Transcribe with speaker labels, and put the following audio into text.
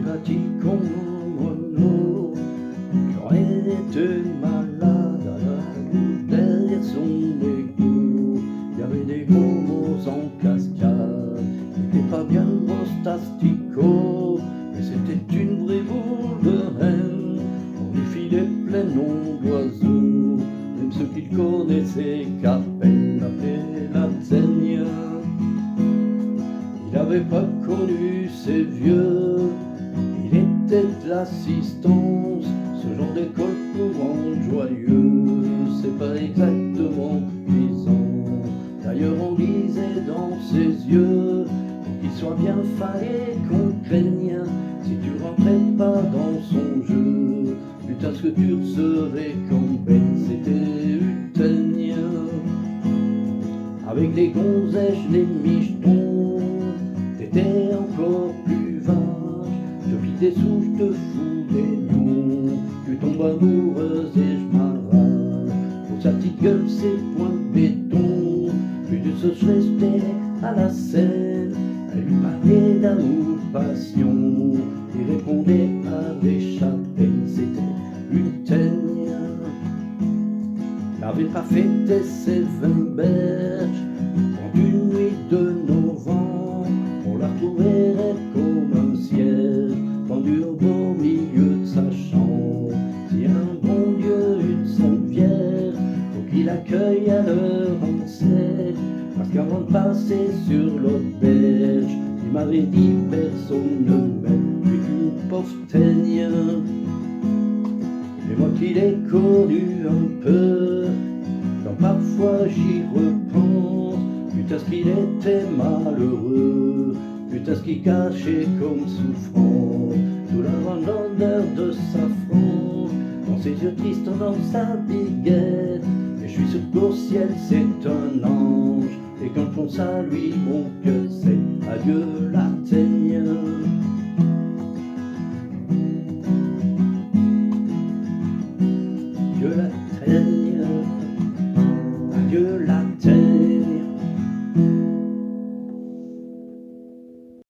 Speaker 1: bâti comme un moineau qui aurait été malade à la goutte derrière son égout. Il y avait des gros mots en cascade, il était pas bien gros asticots, mais c'était une vraie boule de haine. On lui filait plein nom d'oiseaux, même ceux qu'il connaissait qu'à peine appelaient la teigne. Il n'avait pas connu ses vieux, il était de l'assistance, ce genre d'école courante joyeux, c'est pas exactement cuisant. D'ailleurs on lisait dans ses yeux, pour qu'il soit bien fallait qu'on craigne, si tu rentrais pas dans son jeu, putain ce que tu recevais comme bête, c'était Utaigne. Avec les gonzèches, les michetons, t'étais encore plus vache, je plie des sous, je te fous des lions, tu tombes amoureuse et je m'arrache, pour sa petite gueule ses points de béton, plus de ce je restais à la scène, elle lui parlait d'amour, passion, il répondait avec chapelle, c'était Utaigne. N'avait pas fêté ses 20 berges, quand une nuit de novembre, on la retrouverait comme un cierge, pendu au beau milieu de sa chambre. Si un bon Dieu, une sainte vierge, faut qu'il accueille à leur ancêtre, parce qu'avant de passer sur l'autre berge, il m'avait dit personne ne m'aime, je suis qu'une pauvre teigne. Et moi qui l'ai connu un peu, quand parfois j'y repense, putain ce qu'il était malheureux, putain ce qu'il cachait comme souffrance, sous la rondeur de sa frange, dans ses yeux tristes, dans sa biguette. Et je suis sûr qu'au ciel c'est un ange, et quand je pense à lui, mon cœur c'est adieu la teigne. Que la traîne.